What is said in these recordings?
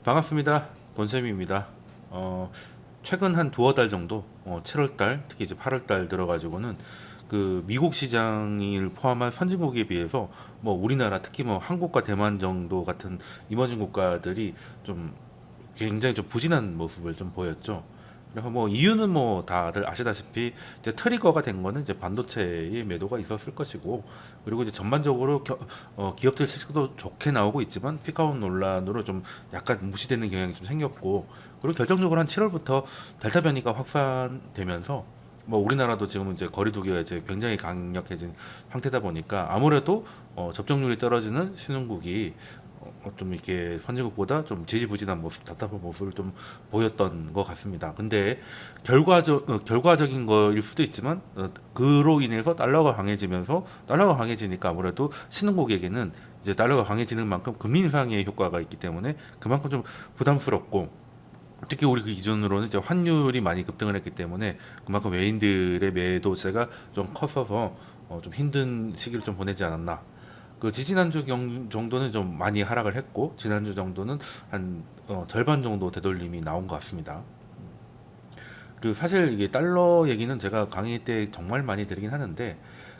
반갑습니다. 돈쌤입니다. 최근 한 두어 달 정도, 7월 달, 특히 이제 8월 달 들어가지고는 그 미국 시장을 포함한 선진국에 비해서 뭐 우리나라 특히 뭐 한국과 대만 정도 같은 이머징 국가들이 좀 굉장히 좀 부진한 모습을 좀 보였죠. 그래서 뭐 이유는 뭐 다들 아시다시피 이제 트리거가 된 거는 이제 반도체의 매도가 있었을 것이고, 그리고 이제 전반적으로 기업들 실적도 좋게 나오고 있지만 피카운 논란으로 좀 약간 무시되는 경향이 좀 생겼고, 그리고 결정적으로 한 7월부터 델타 변이가 확산되면서 뭐 우리나라도 지금 이제 거리두기가 이제 굉장히 강력해진 상태다 보니까 아무래도 접종률이 떨어지는 신흥국이 좀 이렇게 선진국보다 좀 지지부진한 모습, 답답한 모습을 좀 보였던 것 같습니다. 근데 결과적인 거일 수도 있지만 그로 인해서 달러가 강해지면서, 달러가 강해지니까 아무래도 신흥국에게는 이제 달러가 강해지는 만큼 금리 인상의 효과가 있기 때문에 그만큼 좀 부담스럽고, 특히 우리 그 기준으로는 이제 환율이 많이 급등을 했기 때문에 그만큼 외인들의 매도세가 좀 컸어서 좀 힘든 시기를 좀 보내지 않았나. 그 지지난주 정도는 좀 많이 하락을 했고, 지난주 정도는 한 절반 정도 되돌림이 나온 것 같습니다. 그 사실 이게 달러 얘기는 제가 강의 때 정말 많이 드리긴 하는데,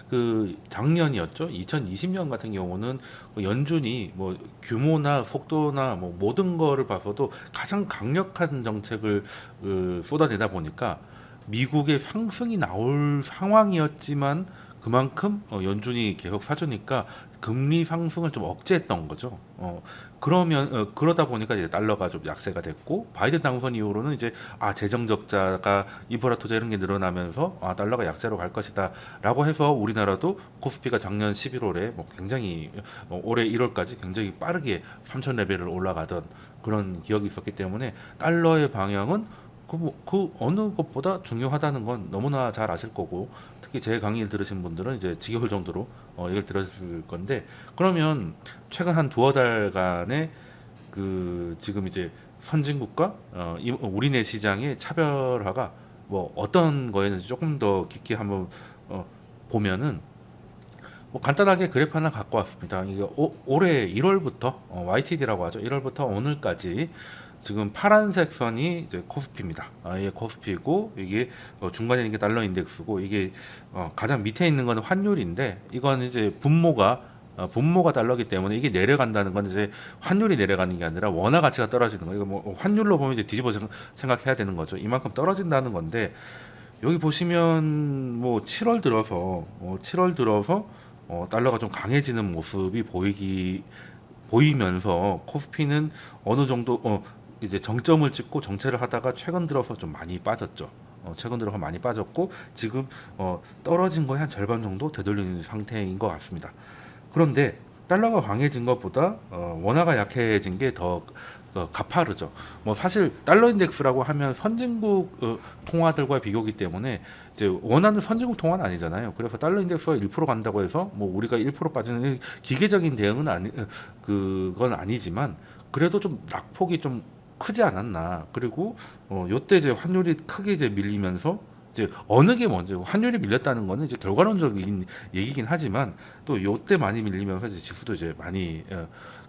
그 작년이었죠. 2020년 같은 경우는 뭐 연준이 뭐 규모나 속도나 뭐 모든 거를 봐서도 가장 강력한 정책을 쏟아내다 보니까 미국의 상승이 나올 상황이었지만 그만큼 연준이 계속 사주니까 금리 상승을 좀 억제했던 거죠. 그러다 보니까 이제 달러가 좀 약세가 됐고, 바이든 당선 이후로는 이제 재정 적자가 인프라 투자 이런 게 늘어나면서 달러가 약세로 갈 것이다라고 해서 우리나라도 코스피가 작년 11월에 뭐 굉장히 올해 1월까지 굉장히 빠르게 3천 레벨을 올라가던 그런 기억이 있었기 때문에 달러의 방향은 그 어느 것보다 중요하다는 건 너무나 잘 아실 거고, 특히 제 강의를 들으신 분들은 이제 지겨울 정도로 이걸 들었을 건데, 그러면 최근 한 두어 달간의 그 지금 이제 선진국과 우리네 시장의 차별화가 뭐 어떤 거였는지 조금 더 깊게 한번 보면은, 뭐 간단하게 그래프 하나 갖고 왔습니다. 이게 올해 1월부터 YTD라고 하죠. 1월부터 오늘까지 지금 파란색 선이 이제 코스피입니다. 이게 코스피고, 이게 중간에 있는 게 달러 인덱스고, 이게 가장 밑에 있는 거는 환율인데, 이건 이제 분모가 달러기 때문에 이게 내려간다는 건 이제 환율이 내려가는 게 아니라 원화 가치가 떨어지는 거예요. 이거 뭐 환율로 보면 이제 뒤집어 생각해야 되는 거죠. 이만큼 떨어진다는 건데, 여기 보시면 뭐 7월 들어서 달러가 좀 강해지는 모습이 보이면서 코스피는 어느 정도 이제 정점을 찍고 정체를 하다가 최근 들어서 좀 많이 빠졌죠. 최근 들어서 많이 빠졌고, 지금 떨어진 거의 한 절반 정도 되돌리는 상태인 것 같습니다. 그런데 달러가 강해진 것보다 원화가 약해진 게 더 가파르죠. 뭐 사실 달러 인덱스라고 하면 선진국 통화들과 비교기 때문에 이제 원화는 선진국 통화는 아니잖아요. 그래서 달러 인덱스가 1% 간다고 해서 뭐 우리가 1% 빠지는 기계적인 대응은 그건 아니지만, 그래도 좀 낙폭이 좀 크지 않았나. 그리고 요때 이제 환율이 크게 이제 밀리면서, 이제 어느 게 먼저 환율이 밀렸다는 거는 이제 결과론적인 얘기긴 하지만, 또 요때 많이 밀리면서 이제 지수도 이제 많이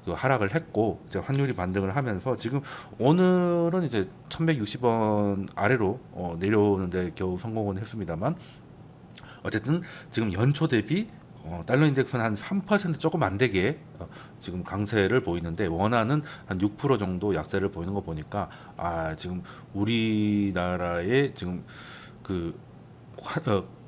그 하락을 했고, 이제 환율이 반등을 하면서 지금 오늘은 이제 1160원 아래로 내려오는데 겨우 성공은 했습니다만, 어쨌든 지금 연초 대비 달러 인덱스는 한 3% 조금 안 되게 지금 강세를 보이는데, 원화는 한 6% 정도 약세를 보이는 거 보니까 지금 우리나라의 지금 그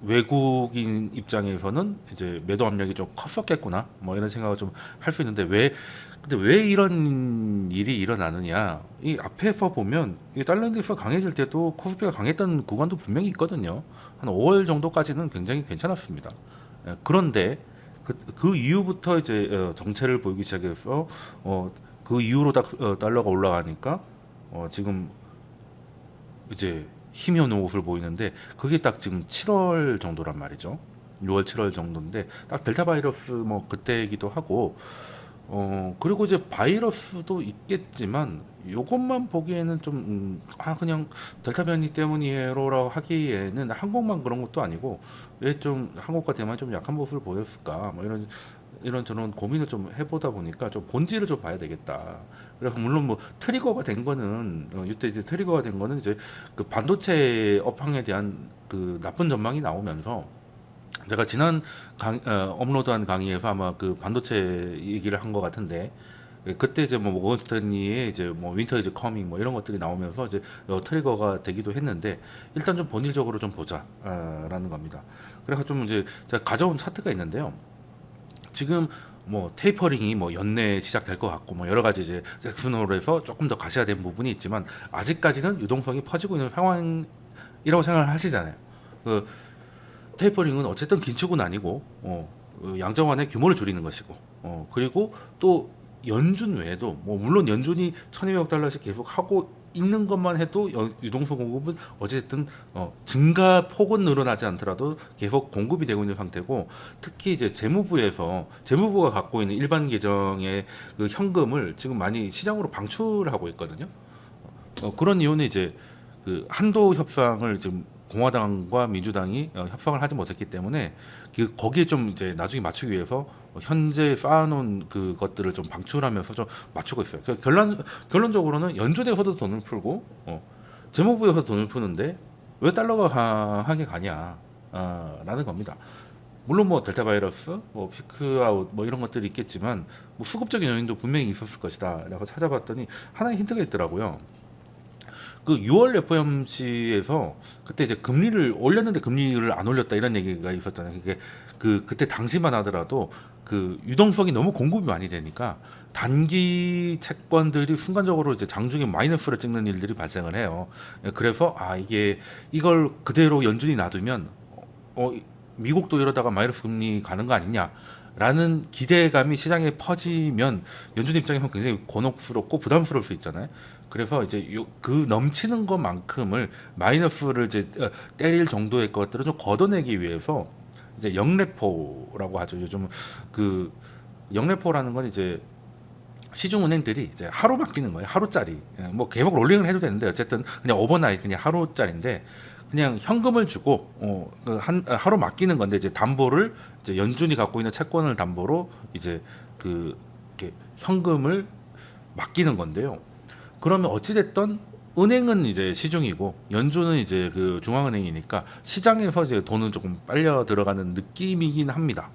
외국인 입장에서는 이제 매도 압력이 좀 컸었겠구나, 뭐 이런 생각을 좀 할 수 있는데, 근데 왜 이런 일이 일어나느냐? 이 앞에서 보면 이 달러 인덱스가 강해질 때도 코스피가 강했던 구간도 분명히 있거든요. 한 5월 정도까지는 굉장히 괜찮았습니다. 그런데 그 이후부터 이제 정체를 보이기 시작해서 그 이후로 달러가 올라가니까 지금 이제 힘이 오는 모습을 보이는데, 그게 딱 지금 7월 정도란 말이죠. 6월 7월 정도인데 딱 델타 바이러스 뭐 그때이기도 하고, 그리고 이제 바이러스도 있겠지만 요것만 보기에는 좀 그냥 델타 변이 때문이에요라고 하기에는 한국만 그런 것도 아니고 왜 좀 한국과 대만이 좀 약한 모습을 보였을까 뭐 이런 저런 고민을 좀 해보다 보니까 좀 본질을 좀 봐야 되겠다. 그래서 물론 뭐 트리거가 된 거는 이때 이제 트리거가 된 거는 이제 그 반도체 업황에 대한 그 나쁜 전망이 나오면서 제가 지난 업로드한 강의에서 아마 그 반도체 얘기를 한 것 같은데 그때 이제 뭐 모건 스탠리의 이제 뭐 윈터 이즈 커밍 뭐 이런 것들이 나오면서 이제 트리거가 되기도 했는데 일단 좀 본질적으로 좀 보자라는 겁니다. 그래서 좀 이제 제가 가져온 차트가 있는데요. 지금 뭐 테이퍼링이 뭐 연내 시작될 것 같고 뭐 여러 가지 이제 잭슨홀에서 조금 더 가셔야 되는 부분이 있지만 아직까지는 유동성이 퍼지고 있는 상황이라고 생각을 하시잖아요. 그 테이퍼링은 어쨌든 긴축은 아니고 양적완의 규모를 줄이는 것이고 그리고 또 연준 외에도 뭐 물론 연준이 1,200억 달러씩 계속 하고 있는 것만 해도 유동성 공급은 어쨌든 증가 폭은 늘어나지 않더라도 계속 공급이 되고 있는 상태고 특히 이제 재무부가 갖고 있는 일반 계정의 그 현금을 지금 많이 시장으로 방출하고 있거든요. 그런 이유는 이제 그 한도 협상을 지금 공화당과 민주당이 협상을 하지 못했기 때문에 거기에 좀 이제 나중에 맞추기 위해서 현재 쌓아놓은 그것들을 좀 방출하면서 좀 맞추고 있어요. 결론적으로는 연준에서도 돈을 풀고 재무부에서 돈을 푸는데 왜 달러가 강하게 가냐 라는 겁니다. 물론 뭐 델타 바이러스, 뭐 피크아웃 뭐 이런 것들이 있겠지만 뭐 수급적인 요인도 분명히 있었을 것이다라고 찾아봤더니 하나의 힌트가 있더라고요. 그 6월 FOMC에서 그때 이제 금리를 올렸는데 금리를 안 올렸다 이런 얘기가 있었잖아요. 그게 그때 당시만 하더라도 그 유동성이 너무 공급이 많이 되니까 단기 채권들이 순간적으로 이제 장중에 마이너스를 찍는 일들이 발생을 해요. 그래서 이걸 그대로 연준이 놔두면 미국도 이러다가 마이너스 금리 가는 거 아니냐라는 기대감이 시장에 퍼지면 연준 입장에서 굉장히 곤혹스럽고 부담스러울 수 있잖아요. 그래서 이제 그 넘치는 것만큼을 마이너스를 이제 때릴 정도의 것들을 좀 걷어내기 위해서 이제 영레포라고 하죠. 요즘 그 영레포라는 건 이제 시중은행들이 이제 하루 맡기는 거예요. 하루짜리. 뭐 계속 롤링을 해도 되는데 어쨌든 그냥 오버나잇 그냥 하루짜리인데 그냥 현금을 주고 하루 맡기는 건데 이제 담보를 이제 연준이 갖고 있는 채권을 담보로 이제 이렇게 현금을 맡기는 건데요. 그러면 어찌됐든 은행은 이제 시중이고 연준은 이제 그 중앙은행이니까 시장에서 이제 돈은 조금 빨려 들어가는 느낌이긴 합니다.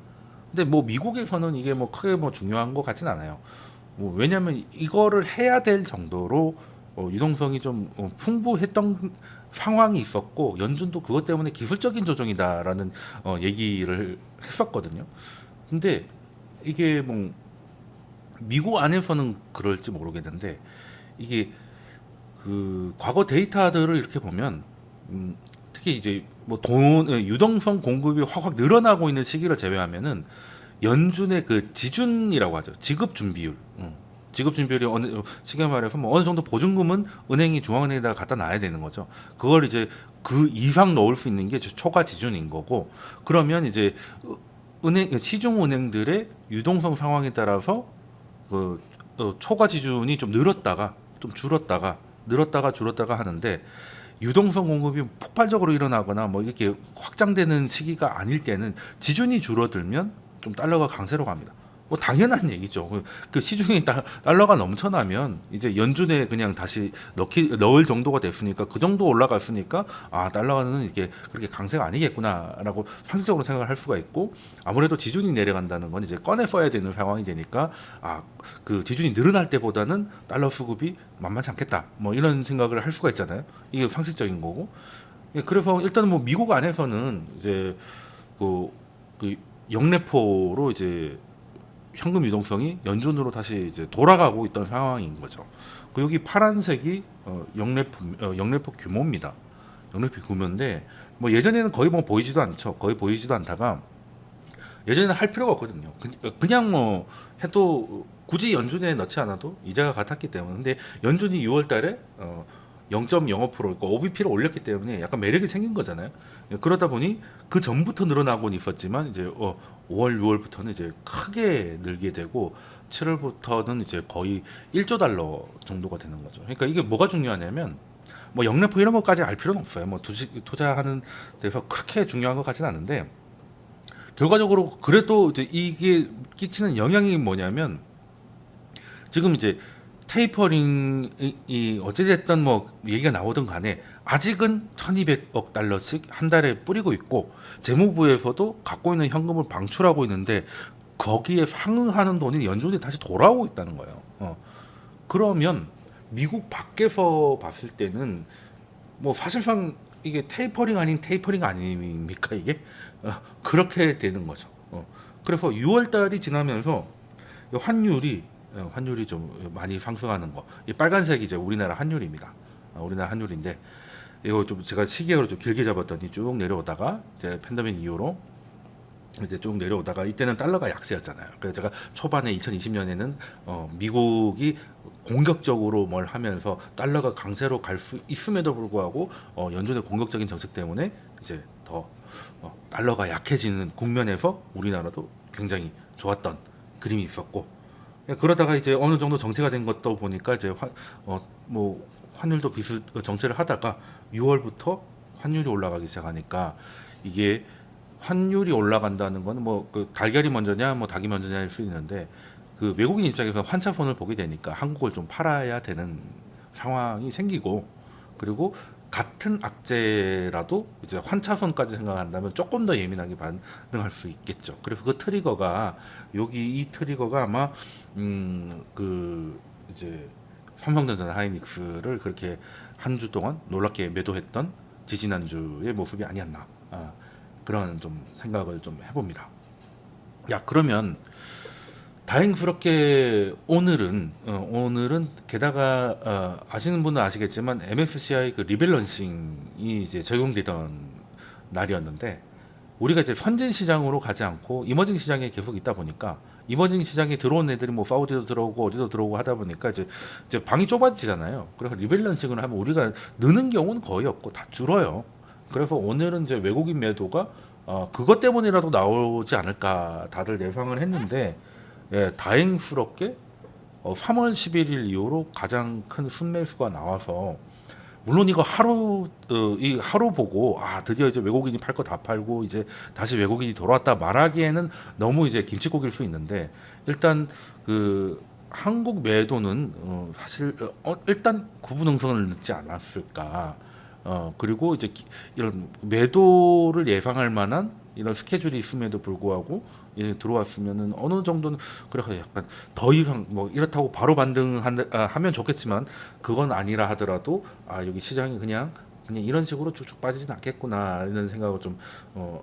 근데 뭐 미국에서는 이게 뭐 크게 뭐 중요한 것 같진 않아요. 뭐 왜냐하면 이거를 해야 될 정도로 유동성이 좀 풍부했던 상황이 있었고 연준도 그것 때문에 기술적인 조정이다라는 얘기를 했었거든요. 근데 이게 뭐 미국 안에서는 그럴지 모르겠는데 이게 그 과거 데이터들을 이렇게 보면 특히 이제 뭐 유동성 공급이 확 늘어나고 있는 시기를 제외하면은 연준의 그 지준이라고 하죠. 지급 준비율. 지급 준비율이 쉽게 말해서 뭐 어느 정도 보증금은 은행이 중앙은행에다가 갖다 놔야 되는 거죠. 그걸 이제 그 이상 넣을 수 있는 게 초과 지준인 거고 그러면 이제 시중 은행들의 유동성 상황에 따라서 그 초과 지준이 좀 늘었다가 좀 줄었다가 늘었다가 줄었다가 하는데 유동성 공급이 폭발적으로 일어나거나 뭐 이렇게 확장되는 시기가 아닐 때는 지준이 줄어들면 좀 달러가 강세로 갑니다. 뭐 당연한 얘기죠. 그 시중에 달러가 넘쳐나면 이제 연준에 그냥 다시 넣을 정도가 됐으니까 그 정도 올라갔으니까 달러는 이게 그렇게 강세가 아니겠구나라고 상식적으로 생각을 할 수가 있고 아무래도 지준이 내려간다는 건 이제 꺼내 써야 되는 상황이 되니까 그 지준이 늘어날 때보다는 달러 수급이 만만치 않겠다. 뭐 이런 생각을 할 수가 있잖아요. 이게 상식적인 거고. 그래서 일단은 뭐 미국 안에서는 이제 그 영레포로 이제 현금 유동성이 연준으로 다시 이제 돌아가고 있던 상황인 거죠. 여기 파란색이 영래포 규모입니다. 영래포 규모인데 뭐 예전에는 거의 뭐 보이지도 않죠. 거의 보이지도 않다가 예전에는 할 필요가 없거든요. 그냥 뭐 해도 굳이 연준에 넣지 않아도 이자가 같았기 때문에 근데 연준이 6월달에 0.05% OBP를 올렸기 때문에 약간 매력이 생긴 거잖아요. 그러다 보니 그 전부터 늘어나고는 있었지만 이제 5월, 6월부터는 이제 크게 늘게 되고 7월부터는 이제 거의 1조 달러 정도가 되는 거죠. 그러니까 이게 뭐가 중요하냐면 뭐 영래포 이런 것까지 알 필요는 없어요. 뭐 투자하는 데서 그렇게 중요한 것 같지는 않은데 결과적으로 그래도 이제 이게 끼치는 영향이 뭐냐면 지금 이제 테이퍼링이 어찌됐든 뭐 얘기가 나오든 간에 아직은 1200억 달러씩 한 달에 뿌리고 있고 재무부에서도 갖고 있는 현금을 방출하고 있는데 거기에 상응하는 돈이 연준에 다시 돌아오고 있다는 거예요. 그러면 미국 밖에서 봤을 때는 뭐 사실상 이게 테이퍼링 아닌 테이퍼링 아닙니까 이게 그렇게 되는 거죠. 그래서 6월 달이 지나면서 환율이 좀 많이 상승하는 거. 이 빨간색이 이제 우리나라 환율입니다. 우리나라 환율인데 이거 좀 제가 시계로 좀 길게 잡았더니 쭉 내려오다가 이제 팬데믹 이후로 이제 쭉 내려오다가 이때는 달러가 약세였잖아요. 그래서 제가 초반에 2020년에는 미국이 공격적으로 뭘 하면서 달러가 강세로 갈 수 있음에도 불구하고 연준의 공격적인 정책 때문에 이제 더 달러가 약해지는 국면에서 우리나라도 굉장히 좋았던 그림이 있었고 그러다가 이제 어느 정도 정체가 된 것도 보니까 이제 뭐 환율도 비슷 정체를 하다가 6월부터 환율이 올라가기 시작하니까 이게 환율이 올라간다는 거는 뭐 그 달걀이 먼저냐 뭐 닭이 먼저냐일 수 있는데 그 외국인 입장에서 환차손을 보게 되니까 한국을 좀 팔아야 되는 상황이 생기고 그리고 같은 악재라도 이제 환차손까지 생각한다면 조금 더 예민하게 반응할 수 있겠죠. 그래서 그 트리거가 이 트리거가 아마 그 이제 삼성전자나 하이닉스를 그렇게 한 주 동안 놀랍게 매도했던 지지난주의 모습이 아니었나 그런 좀 생각을 좀 해봅니다. 그러면 다행스럽게 오늘은 게다가 아시는 분은 아시겠지만 MSCI 그 리밸런싱이 이제 적용되던 날이었는데 우리가 이제 선진 시장으로 가지 않고 이머징 시장에 계속 있다 보니까 이머징 시장에 들어온 애들이 뭐 사우디도 들어오고 어디도 들어오고 하다 보니까 이제 방이 좁아지잖아요. 그래서 리밸런싱을 하면 우리가 느는 경우는 거의 없고 다 줄어요. 그래서 오늘은 이제 외국인 매도가 그것 때문이라도 나오지 않을까 다들 예상을 했는데 다행스럽게 3월 11일 이후로 가장 큰 순매수가 나와서 물론 이거 하루 보고 드디어 이제 외국인이 팔 거 다 팔고 이제 다시 외국인이 돌아왔다 말하기에는 너무 이제 김칫국일 수 있는데 일단 그 한국 매도는 사실 일단 구분응성을 넣지 않았을까. 그리고 이제 이런 매도를 예상할 만한 이런 스케줄이 있음에도 불구하고 이제 들어왔으면은 어느 정도는 그래서 약간 더 이상 뭐 이렇다고 바로 반등하면 좋겠지만 그건 아니라 하더라도 여기 시장이 그냥 이런 식으로 쭉쭉 빠지진 않겠구나 이런 생각을 좀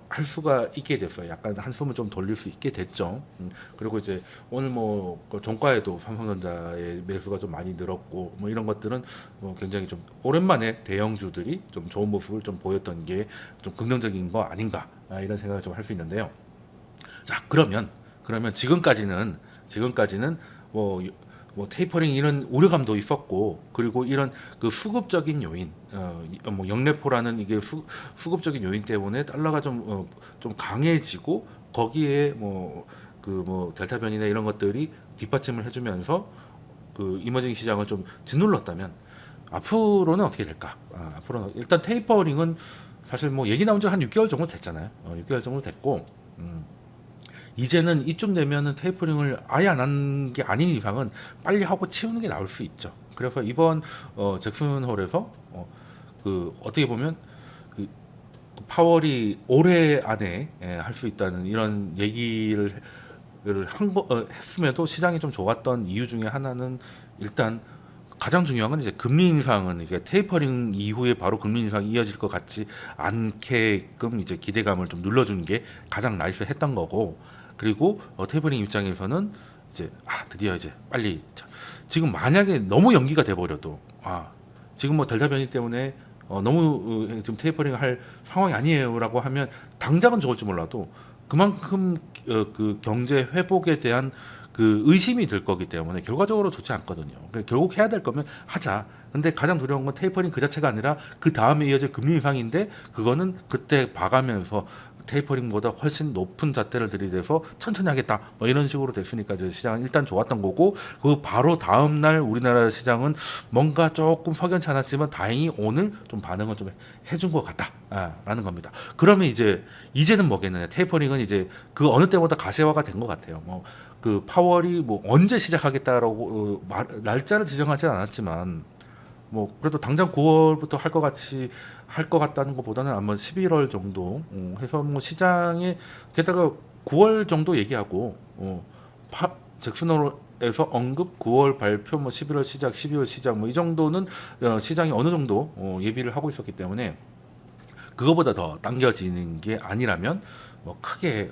할 수가 있게 됐어요. 약간 한숨을 좀 돌릴 수 있게 됐죠. 그리고 이제 오늘 뭐 종가에도 삼성전자의 매수가 좀 많이 늘었고 뭐 이런 것들은 굉장히 좀 오랜만에 대형주들이 좀 좋은 모습을 좀 보였던 게 좀 긍정적인 거 아닌가 이런 생각을 좀 할 수 있는데요. 자 그러면 지금까지는 뭐 테이퍼링 이런 우려감도 있었고 그리고 이런 그 수급적인 요인 뭐 영래포라는 이게 수급적인 요인 때문에 달러가 좀 강해지고 거기에 뭐 델타 변이나 이런 것들이 뒷받침을 해주면서 그 이머징 시장을 좀 짓눌렀다면 앞으로는 어떻게 될까? 앞으로는 일단 테이퍼링은 사실 뭐 얘기 나온 지 한 6개월 정도 됐잖아요. 6개월 정도 됐고 이제는 이쯤 되면은 테이퍼링을 아예 안 한 게 아닌 이상은 빨리 하고 치우는 게 나을 수 있죠. 그래서 이번 잭슨홀에서 그 어떻게 보면 그 파월이 올해 안에 할 수 있다는 이런 얘기를 했음에도 시장이 좀 좋았던 이유 중에 하나는 일단 가장 중요한 건 이제 금리 인상은 이게 테이퍼링 이후에 바로 금리 인상이 이어질 것 같지 않게끔 이제 기대감을 좀 눌러주는 게 가장 나이스했던 거고 그리고 테이퍼링 입장에서는 이제 드디어 이제 빨리 지금 만약에 너무 연기가 돼버려도 지금 뭐 델타 변이 때문에 너무 지금 테이퍼링 할 상황이 아니에요라고 하면 당장은 좋을지 몰라도 그만큼 그 경제 회복에 대한 그 의심이 들 거기 때문에 결과적으로 좋지 않거든요. 결국 해야 될 거면 하자. 근데 가장 두려운 건 테이퍼링 그 자체가 아니라 그 다음에 이어질 금리 인상인데 그거는 그때 봐가면서 테이퍼링보다 훨씬 높은 잣대를 들이대서 천천히 하겠다 뭐 이런 식으로 됐으니까 이제 시장은 일단 좋았던 거고 그 바로 다음 날 우리나라 시장은 뭔가 조금 석연치 않았지만 다행히 오늘 좀 반응을 좀 해준 것 같다라는 겁니다. 그러면 이제는 뭐겠느냐 테이퍼링은 이제 그 어느 때보다 가시화가 된 것 같아요. 뭐 그 파월이 뭐 언제 시작하겠다라고 날짜를 지정하지 않았지만 뭐 그래도 당장 9월부터 할 것 같다는 것보다는 아마 11월 정도 해서 뭐 시장에 게다가 9월 정도 얘기하고 잭슨홀에서 언급 9월 발표 뭐 11월 시작 12월 시작 뭐 이 정도는 시장이 어느 정도 예비를 하고 있었기 때문에 그거보다 더 당겨지는 게 아니라면 뭐 크게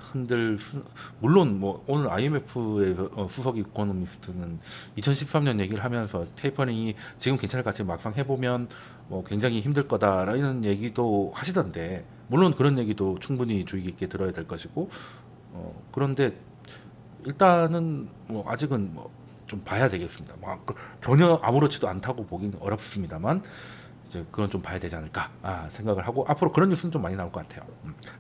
물론 뭐 오늘 IMF에서 수석 이코노미스트는 2013년 얘기를 하면서 테이퍼링이 지금 괜찮을 것 같지 막상 해보면 뭐 굉장히 힘들 거다라는 얘기도 하시던데 물론 그런 얘기도 충분히 주의 깊게 들어야 될 것이고 그런데 일단은 뭐 아직은 뭐 좀 봐야 되겠습니다. 뭐 전혀 아무렇지도 않다고 보기는 어렵습니다만 이제 그건 좀 봐야 되지 않을까 생각을 하고 앞으로 그런 뉴스는 좀 많이 나올 것 같아요.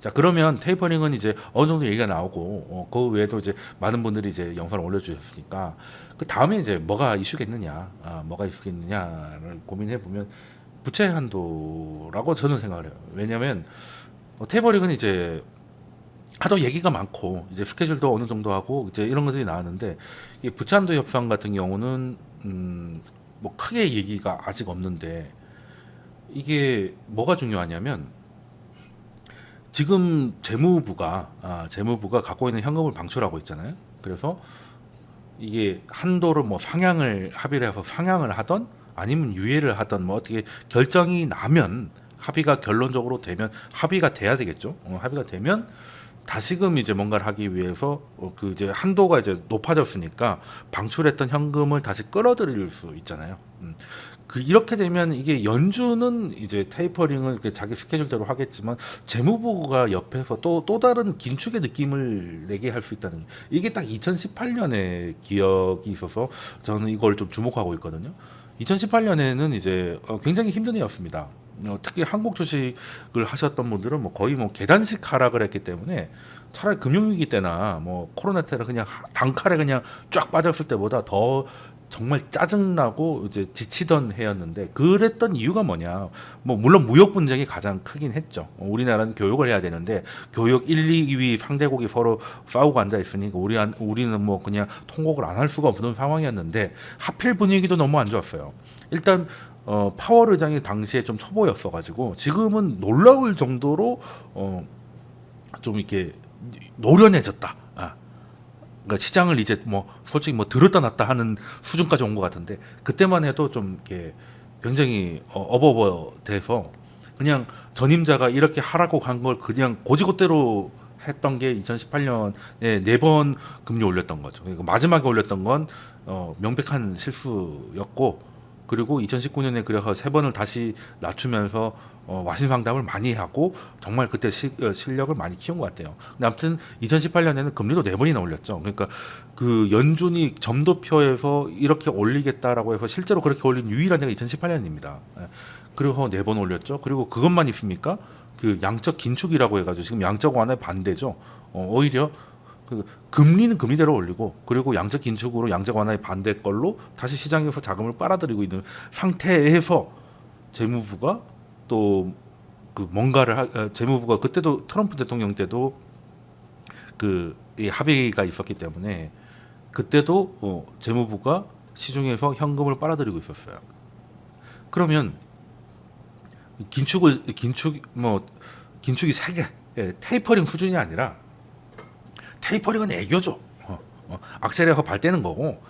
자 그러면 테이퍼링은 이제 어느 정도 얘기가 나오고 그 외에도 이제 많은 분들이 이제 영상을 올려주셨으니까 그 다음에 이제 뭐가 이슈겠느냐를 고민해 보면 부채 한도라고 저는 생각을 해요. 왜냐하면 테이퍼링은 이제 하도 얘기가 많고 이제 스케줄도 어느 정도 하고 이제 이런 것들이 나왔는데 이 부채 한도 협상 같은 경우는 뭐 크게 얘기가 아직 없는데. 이게 뭐가 중요하냐면 지금 재무부가 갖고 있는 현금을 방출하고 있잖아요. 그래서 이게 한도를 뭐 합의를 해서 상향을 하던 아니면 유예를 하던 뭐 어떻게 결정이 나면 합의가 결론적으로 되면 합의가 돼야 되겠죠. 합의가 되면 다시금 이제 뭔가를 하기 위해서 그 이제 한도가 이제 높아졌으니까 방출했던 현금을 다시 끌어들일 수 있잖아요. 이렇게 되면 이게 연준은 이제 테이퍼링을 자기 스케줄대로 하겠지만 재무부가 옆에서 또 다른 긴축의 느낌을 내게 할 수 있다는 이게 딱 2018년에 기억이 있어서 저는 이걸 좀 주목하고 있거든요. 2018년에는 이제 굉장히 힘든 해였습니다. 특히 한국 주식을 하셨던 분들은 뭐 거의 뭐 계단식 하락을 했기 때문에 차라리 금융위기 때나 뭐 코로나 때는 그냥 단칼에 그냥 쫙 빠졌을 때보다 더 정말 짜증나고 이제 지치던 해였는데 그랬던 이유가 뭐냐 뭐 물론 무역 분쟁이 가장 크긴 했죠. 우리나라는 교육을 해야 되는데 교육 1, 2위 상대국이 서로 싸우고 앉아 있으니까 우리는 뭐 그냥 통곡을 안 할 수가 없는 상황이었는데 하필 분위기도 너무 안 좋았어요. 일단 파월 의장이 당시에 좀 초보였어가지고 지금은 놀라울 정도로 좀 이렇게 노련해졌다. 그러니까 시장을 이제 뭐 솔직히 뭐 들었다 놨다 하는 수준까지 온 것 같은데 그때만 해도 좀 이렇게 굉장히 어버버돼서 그냥 전임자가 이렇게 하라고 간 걸 그냥 고지고대로 했던 게 2018년에 4번 금리 올렸던 거죠. 그러니까 마지막에 올렸던 건 명백한 실수였고 그리고 2019년에 그래서 3번을 다시 낮추면서 와신 상담을 많이 하고 정말 그때 실력을 많이 키운 것 같아요. 근데 아무튼 2018년에는 금리도 4번이나 올렸죠. 그러니까 그 연준이 점도표에서 이렇게 올리겠다라고 해서 실제로 그렇게 올린 유일한 해가 2018년입니다. 그리고 4번 올렸죠. 그리고 그것만 있습니까? 그 양적 긴축이라고 해가지고 지금 양적 완화에 반대죠. 오히려 그 금리는 금리대로 올리고 그리고 양적 긴축으로 양적 완화에 반대 걸로 다시 시장에서 자금을 빨아들이고 있는 상태에서 재무부가 또 그 뭔가를 재무부가 그때도 트럼프 대통령 때도 이 합의가 있었기 때문에 그때도 재무부가 시중에서 현금을 빨아들이고 있었어요. 그러면 긴축이 세게 테이퍼링 수준이 아니라 테이퍼링은 애교죠. 악셀에서 발 떼는 거고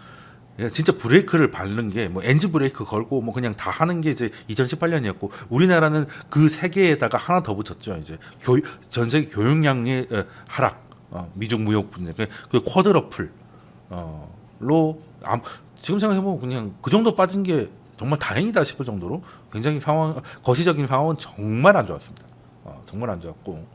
진짜 브레이크를 밟는 게 뭐 엔진 브레이크 걸고 뭐 그냥 다 하는 게 이제 2018년이었고 우리나라는 그 세 개에다가 하나 더 붙였죠. 이제 전 세계 교역량의 하락, 미중 무역 분쟁, 그 쿼드러플로 지금 생각해보면 그냥 그 정도 빠진 게 정말 다행이다 싶을 정도로 굉장히 거시적인 상황은 정말 안 좋았습니다. 정말 안 좋았고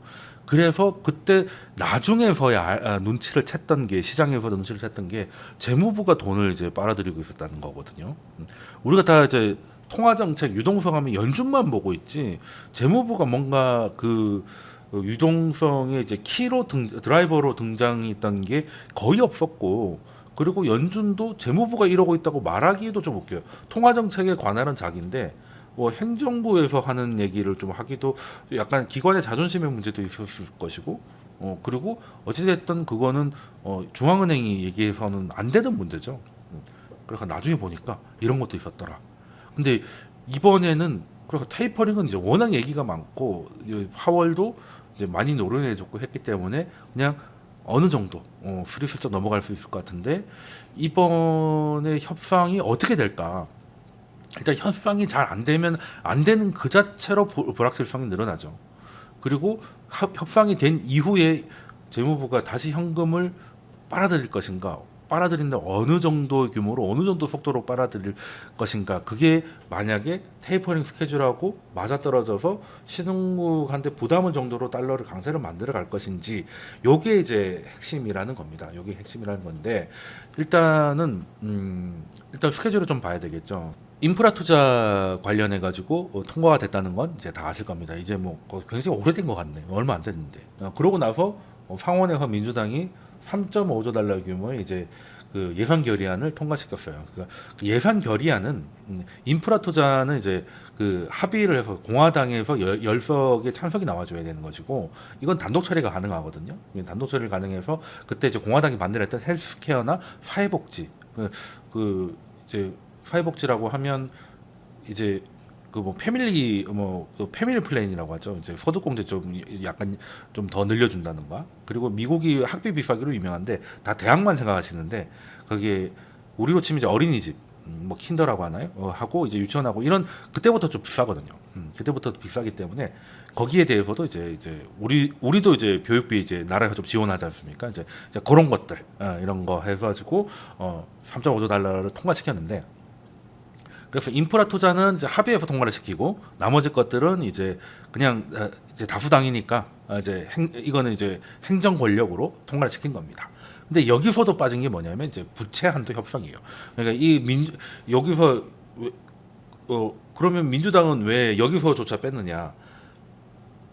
그래서 그때 나중에서야 눈치를 챘던 게 시장에서 눈치를 챘던 게 재무부가 돈을 이제 빨아들이고 있었다는 거거든요. 우리가 다 이제 통화 정책 유동성 하면 연준만 보고 있지 재무부가 뭔가 그 유동성의 이제 키로 드라이버로 등장했던 게 거의 없었고 그리고 연준도 재무부가 이러고 있다고 말하기도 좀 웃겨요. 통화 정책에 관할은 자기인데 뭐 행정부에서 하는 얘기를 좀 하기도 약간 기관의 자존심의 문제도 있었을 것이고 그리고 어찌됐든 그거는 중앙은행이 얘기해서는 안 되는 문제죠. 그래서 나중에 보니까 이런 것도 있었더라. 근데 이번에는 그래서 테이퍼링은 이제 워낙 얘기가 많고 파월도 이제 많이 노련해졌고 했기 때문에 그냥 어느 정도 스리슬쩍 넘어갈 수 있을 것 같은데 이번에 협상이 어떻게 될까? 일단 협상이 잘 안 되면 안 되는 그 자체로 불확실성이 늘어나죠. 그리고 협상이 된 이후에 재무부가 다시 현금을 빨아들일 것인가, 빨아들인다 어느 정도 규모로 어느 정도 속도로 빨아들일 것인가, 그게 만약에 테이퍼링 스케줄하고 맞아떨어져서 신흥국한테 부담을 정도로 달러를 강세를 만들어 갈 것인지, 요게 이제 핵심이라는 겁니다. 요게 핵심이라는 건데 일단은 일단 스케줄을 좀 봐야 되겠죠. 인프라 투자 관련해 가지고 통과가 됐다는 건 이제 다 아실 겁니다. 이제 뭐 굉장히 오래된 것 같네. 얼마 안 됐는데. 그러고 나서 상원에서 민주당이 3.5조 달러 규모의 이제 그 예산 결의안을 통과시켰어요. 그러니까 그 예산 결의안은 인프라 투자는 이제 그 합의를 해서 공화당에서 10석의 찬성이 나와줘야 되는 것이고 이건 단독 처리가 가능하거든요. 단독 처리 가능해서 그때 이제 공화당이 반대를 했던 헬스케어나 사회복지 그 이제 사회복지라고 하면 이제 그 뭐 패밀리 패밀리 플랜이라고 하죠. 이제 소득공제 좀 약간 좀 더 늘려준다는가. 그리고 미국이 학비 비싸기로 유명한데 다 대학만 생각하시는데 거기에 우리로 치면 이제 어린이집 뭐 킨더라고 하나요? 하고 이제 유치원하고 이런 그때부터 좀 비싸거든요. 그때부터 비싸기 때문에 거기에 대해서도 이제 우리도 이제 교육비 이제 나라에서 좀 지원하지 않습니까? 이제 그런 것들 이런 거 해가지고 3.5조 달러를 통과시켰는데. 그래서 인프라 투자는 이제 합의해서 통과를 시키고 나머지 것들은 이제 그냥 이제 다수당이니까 이거는 이제 행정 권력으로 통과를 시킨 겁니다. 근데 여기서도 빠진 게 뭐냐면 이제 부채 한도 협상이에요. 그러니까 여기서 그러면 민주당은 왜 여기서조차 뺐느냐?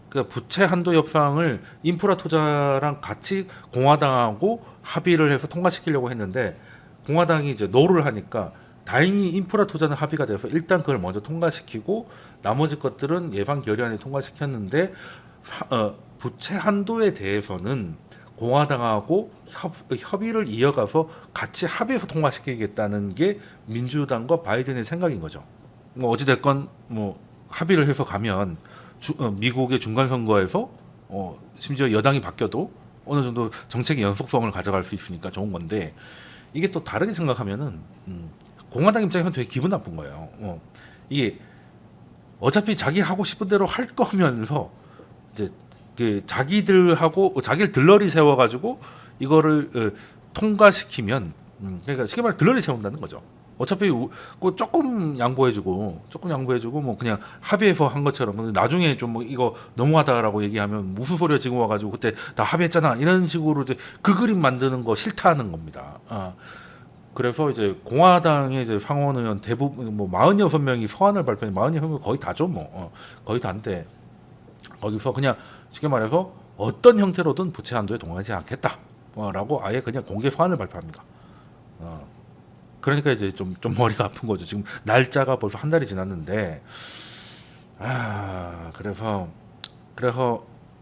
그러니까 부채 한도 협상을 인프라 투자랑 같이 공화당하고 합의를 해서 통과시키려고 했는데 공화당이 이제 노를 하니까. 다행히 인프라 투자는 합의가 돼서 일단 그걸 먼저 통과시키고 나머지 것들은 예산 결의안에 통과시켰는데 부채 한도에 대해서는 공화당하고 협의를 이어가서 같이 합의해서 통과시키겠다는 게 민주당과 바이든의 생각인 거죠. 뭐 어찌됐건 뭐 합의를 해서 가면 미국의 중간 선거에서 심지어 여당이 바뀌어도 어느 정도 정책의 연속성을 가져갈 수 있으니까 좋은 건데 이게 또 다르게 생각하면은 공화당 입장에서는 되게 기분 나쁜 거예요. 이게 어차피 자기 하고 싶은 대로 할 거면서 이제 그 자기들하고 자기를 들러리 세워가지고 이거를 통과시키면 그러니까 쉽게 말해 들러리 세운다는 거죠. 어차피 조금 양보해주고 뭐 그냥 합의해서 한 것처럼 나중에 좀 뭐 이거 너무하다라고 얘기하면 무슨 소리야 지금 와가지고 그때 다 합의했잖아 이런 식으로 이제 그 그림 만드는 거 싫다는 겁니다. 그래서 이제 공화당의 이제 상원 의원 대부분 뭐 46명이 서한을 발표해 46명 거의 다죠 뭐 거의 다인데 거기서 그냥 쉽게 말해서 어떤 형태로든 부채 한도에 동의하지 않겠다라고 아예 그냥 공개 서한을 발표합니다. 그러니까 이제 좀 머리가 아픈 거죠. 지금 날짜가 벌써 한 달이 지났는데 그래서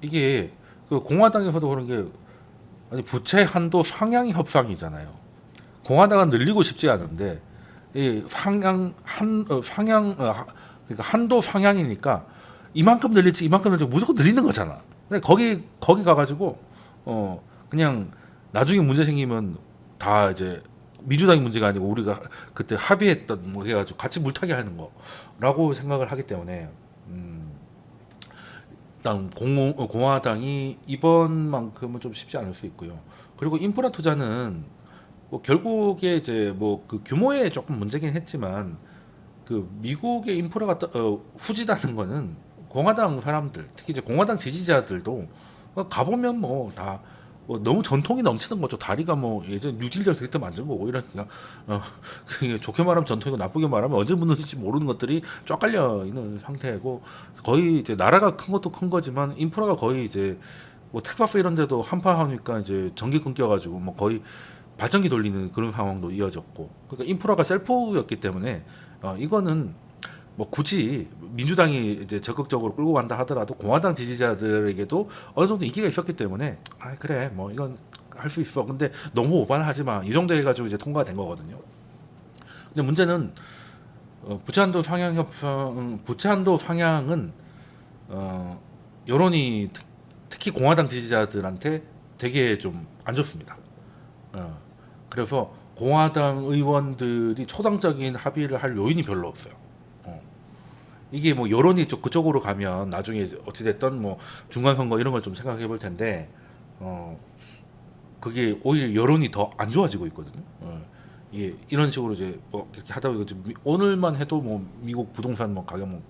이게 그 공화당에서도 그런 게 아니 부채 한도 상향 협상이잖아요. 공화당은 늘리고 싶지 않은데 이 그러니까 한도 상향이니까 이만큼 늘릴지 무조건 늘리는 거잖아. 근데 거기 가가지고 그냥 나중에 문제 생기면 다 이제 민주당이 문제가 아니고 우리가 그때 합의했던 뭐 해가지고 같이 물타기 하는 거라고 생각을 하기 때문에 일단 공화당이 이번만큼은 좀 쉽지 않을 수 있고요. 그리고 인프라 투자는 뭐 결국에 이제 뭐 그 규모에 조금 문제긴 했지만 그 미국의 인프라가 후지다는 거는 공화당 사람들 특히 이제 공화당 지지자들도 가보면 뭐 다 너무 전통이 넘치는 거죠. 다리가 뭐 예전 뉴딜리아 그때 만든 거고 이러니까 그게 좋게 말하면 전통이고 나쁘게 말하면 언제 묻는지 모르는 것들이 쫙 깔려 있는 상태고 거의 이제 나라가 큰 것도 큰 거지만 인프라가 거의 이제 뭐 텍사스 이런 데도 한파하니까 이제 전기 끊겨가지고 뭐 거의 발전기 돌리는 그런 상황도 이어졌고 그러니까 인프라가 셀프였기 때문에 이거는 뭐 굳이 민주당이 이제 적극적으로 끌고 간다 하더라도 공화당 지지자들에게도 어느 정도 인기가 있었기 때문에 아 그래 뭐 이건 할 수 있어. 근데 너무 오바는 하지 마. 이 정도 해가지고 이제 통과가 된 거거든요. 근데 문제는 부채한도 상향 협상, 부채한도 상향은 여론이 특히 공화당 지지자들한테 되게 좀 안 좋습니다. 그래서 공화당 의원들이 초당적인 합의를 할 요인이 별로 없어요. 이게 뭐 여론이 좀 그쪽으로 가면 나중에 어찌 됐든 뭐 중간 선거 이런 걸 좀 생각해 볼 텐데 그게 오히려 여론이 더 안 좋아지고 있거든요. 이게 이런 식으로 이제 뭐 이렇게 하다 보니까 오늘만 해도 뭐 미국 부동산 뭐 가격 뭐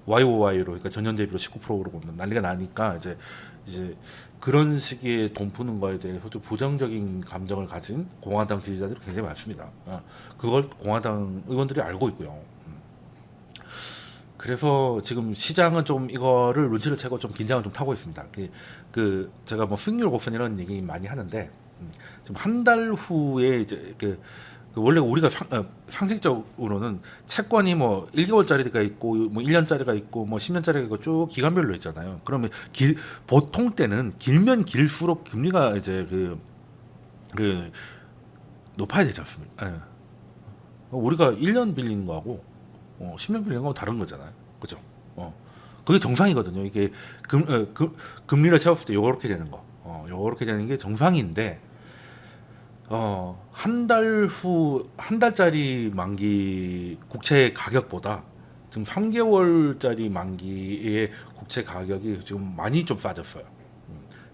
YOY로 그러니까 전년 대비로 19%로 난리가 나니까 이제 그런 식의 돈 푸는 거에 대해서 좀 부정적인 감정을 가진 공화당 지지자들이 굉장히 많습니다. 그걸 공화당 의원들이 알고 있고요. 그래서 지금 시장은 좀 이거를 눈치를 채고 좀 긴장을 좀 타고 있습니다. 제가 뭐 수익률 곡선 이런 얘기 많이 하는데 지금 한 달 후에 이제 원래 우리가 상식적으로는 채권이 뭐 1개월짜리가 있고 뭐 1년짜리가 있고 뭐 10년짜리가 있고 쭉 기간별로 있잖아요. 그러면 보통 때는 길면 길수록 금리가 이제 높아야 되지 않습니까? 예. 우리가 1년 빌리는 거하고 10년 빌리는 거하고 다른 거잖아요. 그죠? 그게 정상이거든요. 이게 금리를 세웠을 때 요렇게 되는 거. 요렇게 되는 게 정상인데 한 달짜리 만기 국채 가격보다 지금 3개월짜리 만기의 국채 가격이 지금 많이 좀 싸졌어요.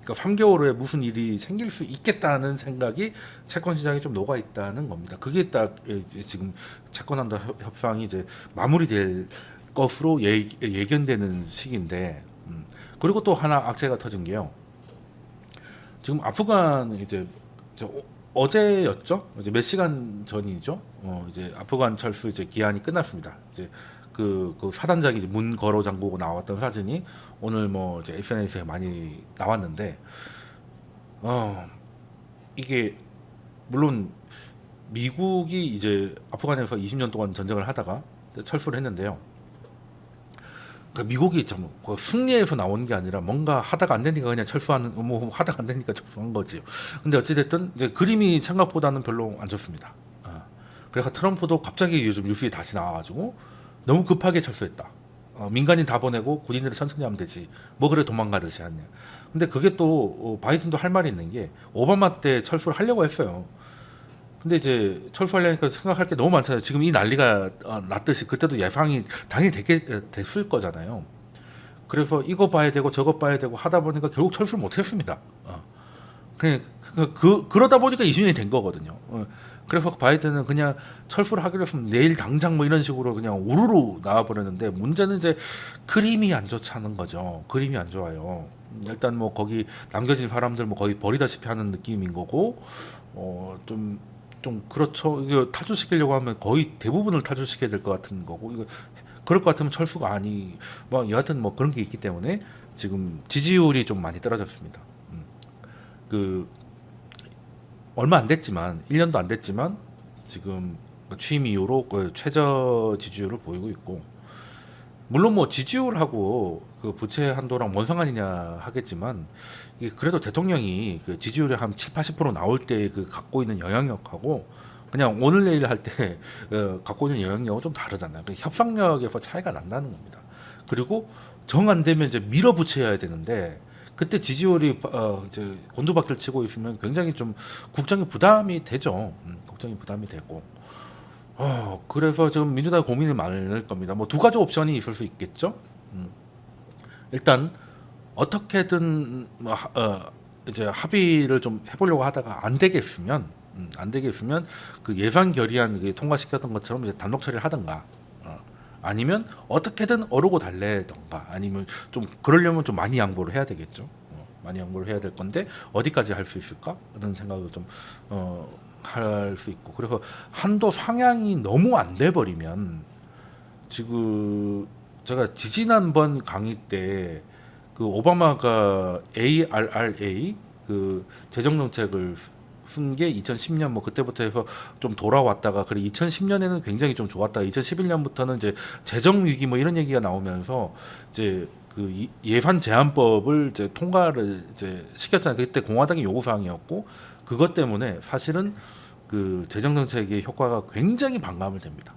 그러니까 3개월 후에 무슨 일이 생길 수 있겠다는 생각이 채권 시장에 좀 녹아 있다는 겁니다. 그게 딱 이제 지금 채권한도 협상이 이제 마무리될 것으로 예견되는 시기인데, 그리고 또 하나 악재가 터진 게요. 지금 아프간 이제 어제였죠? 이제 몇 시간 전이죠? 이제 아프간 철수 이제 기한이 끝났습니다. 이제 그 사단장이 이제 문 걸어 잠그고 나왔던 사진이 오늘 뭐 이제 SNS에 많이 나왔는데, 이게 물론 미국이 이제 아프간에서 20년 동안 전쟁을 하다가 철수를 했는데요. 그러니까 미국이 참 승리에서 나온 게 아니라 뭔가 하다가 안 되니까 그냥 철수하는 뭐 하다가 안 되니까 철수한 거지요. 근데 어찌 됐든 이제 그림이 생각보다는 별로 안 좋습니다. 그래서 트럼프도 갑자기 요즘 뉴스에 다시 나와가지고 너무 급하게 철수했다. 민간인 다 보내고 군인들이 천천히 하면 되지. 뭐 그래 도망가듯이 하냐. 근데 그게 또 바이든도 할 말이 있는 게 오바마 때 철수를 하려고 했어요. 근데 이제 철수하려니까 생각할 게 너무 많잖아요. 지금 이 난리가 났듯이 그때도 예상이 당연히 됐을 거잖아요. 그래서 이거 봐야 되고 저거 봐야 되고 하다 보니까 결국 철수를 못했습니다. 그러다 보니까 20년이 된 거거든요. 그래서 바이든은 그냥 철수를 하기로 했으면 내일 당장 뭐 이런 식으로 그냥 우르르 나와버렸는데 문제는 이제 그림이 안 좋다는 거죠. 그림이 안 좋아요. 일단 뭐 거기 남겨진 사람들 뭐 거의 버리다시피 하는 느낌인 거고 좀 그렇죠. 이거 탈출시키려고 하면 거의 대부분을 탈출시켜야 될 것 같은 거고 이거 그럴 것 같으면 철수가 아니 뭐 여하튼 뭐 그런 게 있기 때문에 지금 지지율이 좀 많이 떨어졌습니다. 얼마 안 됐지만 1년도 안 됐지만 지금 취임 이후로 최저 지지율을 보이고 있고 물론 뭐 지지율하고 그 부채 한도랑 뭔 상관이냐 하겠지만 이게 그래도 대통령이 그 지지율이 한 7, 80% 나올 때 그 갖고 있는 영향력하고 그냥 오늘 내일 할 때 갖고 있는 영향력은 좀 다르잖아요. 그 협상력에서 차이가 난다는 겁니다. 그리고 정 안 되면 이제 밀어붙여야 되는데 그때 지지율이 이제 곤두박질 치고 있으면 굉장히 좀 국정에 부담이 되죠. 국정에 부담이 되고. 그래서 지금 민주당이 고민이 많을 겁니다. 뭐 두 가지 옵션이 있을 수 있겠죠. 일단 어떻게든 이제 합의를 좀 해보려고 하다가 안 되겠으면 그 예산 결의안 통과시켰던 것처럼 이제 단독 처리를 하든가. 아니면 어떻게든 어르고 달래던가 아니면 좀 그러려면 좀 많이 양보를 해야 되겠죠. 많이 연구를 해야 될 건데 어디까지 할 수 있을까? 라는 생각을 좀 할 수 있고, 그래서 한도 상향이 너무 안 돼 버리면, 지금 제가 지지난번 강의 때 그 오바마가 ARRA 그 재정 정책을 쓴 게 2010년 뭐 그때부터 해서 좀 돌아왔다가, 그리고 2010년에는 굉장히 좀 좋았다가 2011년부터는 이제 재정 위기 뭐 이런 얘기가 나오면서 이제 그 예산 제한법을 이제 통과를 이제 시켰잖아요. 그때 공화당의 요구 사항이었고, 그것 때문에 사실은 그 재정 정책의 효과가 굉장히 반감을 됩니다.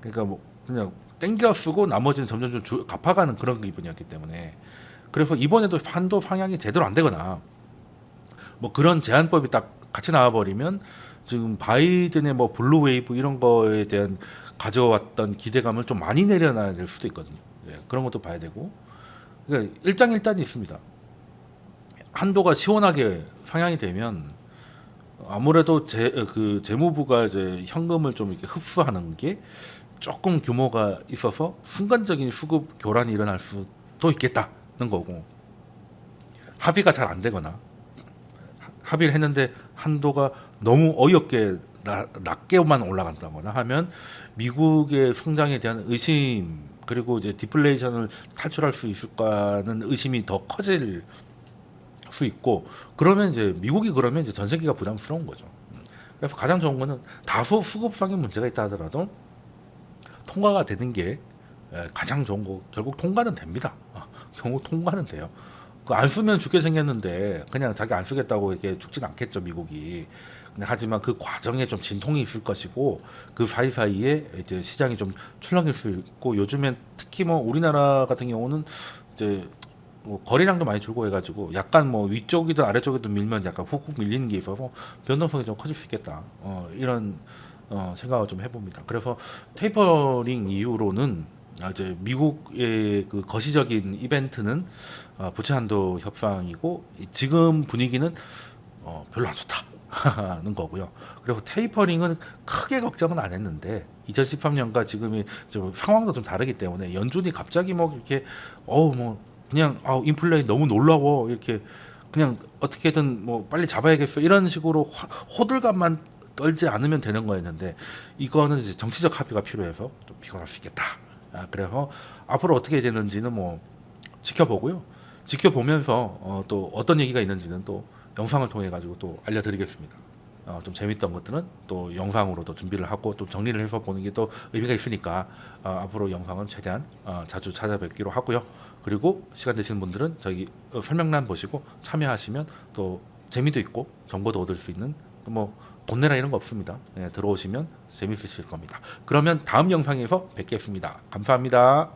그러니까 뭐 그냥 땡겨 쓰고 나머지는 점점 좀 갚아가는 그런 기분이었기 때문에, 그래서 이번에도 한도 상향이 제대로 안 되거나 뭐 그런 제한법이 딱 같이 나와버리면 지금 바이든의 뭐 블루 웨이브 이런 거에 대한 가져왔던 기대감을 좀 많이 내려놔야 될 수도 있거든요. 예, 그런 것도 봐야 되고, 그러니까 일장일단이 있습니다. 한도가 시원하게 상향이 되면 아무래도 그 재무부가 이제 현금을 좀 이렇게 흡수하는 게 조금 규모가 있어서 순간적인 수급 교란이 일어날 수도 있겠다는 거고, 합의가 잘 안 되거나 합의를 했는데 한도가 너무 어이없게 낮게만 올라간다거나 하면 미국의 성장에 대한 의심, 그리고 이제 디플레이션을 탈출할 수 있을까는 의심이 더 커질 수 있고, 그러면 이제 미국이 그러면 이제 전 세계가 부담스러운 거죠. 그래서 가장 좋은 거는 다소 수급상의 문제가 있다 하더라도 통과가 되는 게 가장 좋은 거. 결국 통과는 됩니다. 결국 통과는 돼요. 그 안 쓰면 죽게 생겼는데 그냥 자기 안 쓰겠다고 이렇게 죽진 않겠죠, 미국이. 근데 하지만 그 과정에 좀 진통이 있을 것이고, 그 사이사이에 이제 시장이 좀 출렁일 수 있고, 요즘엔 특히 뭐 우리나라 같은 경우는 이제 뭐 거래량도 많이 줄고 해가지고 약간 뭐 위쪽이든 아래쪽이든 밀면 약간 훅훅 밀리는 게 있어서 변동성이 좀 커질 수 있겠다. 이런 생각을 좀 해봅니다. 그래서 테이퍼링 이후로는 이제 미국의 그 거시적인 이벤트는 부채 한도 협상이고, 지금 분위기는 별로 안 좋다는 거고요. 그리고 테이퍼링은 크게 걱정은 안 했는데 2013년과 지금이 좀 상황도 좀 다르기 때문에 연준이 갑자기 뭐 이렇게 뭐 그냥 인플레이 너무 놀라워 이렇게 그냥 어떻게든 뭐 빨리 잡아야겠어 이런 식으로 호들갑만 떨지 않으면 되는 거였는데, 이거는 이제 정치적 합의가 필요해서 좀 피곤할 수 있겠다. 그래서 앞으로 어떻게 되는지는 뭐 지켜보고요. 지켜보면서 또 어떤 얘기가 있는지는 또 영상을 통해 가지고 또 알려드리겠습니다. 좀 재밌던 것들은 또 영상으로도 준비를 하고 또 정리를 해서 보는 게 또 의미가 있으니까 앞으로 영상은 최대한 자주 찾아뵙기로 하고요. 그리고 시간 되시는 분들은 저기 설명란 보시고 참여하시면 또 재미도 있고 정보도 얻을 수 있는, 뭐 돈 내라 이런 거 없습니다. 들어오시면 재밌으실 겁니다. 그러면 다음 영상에서 뵙겠습니다. 감사합니다.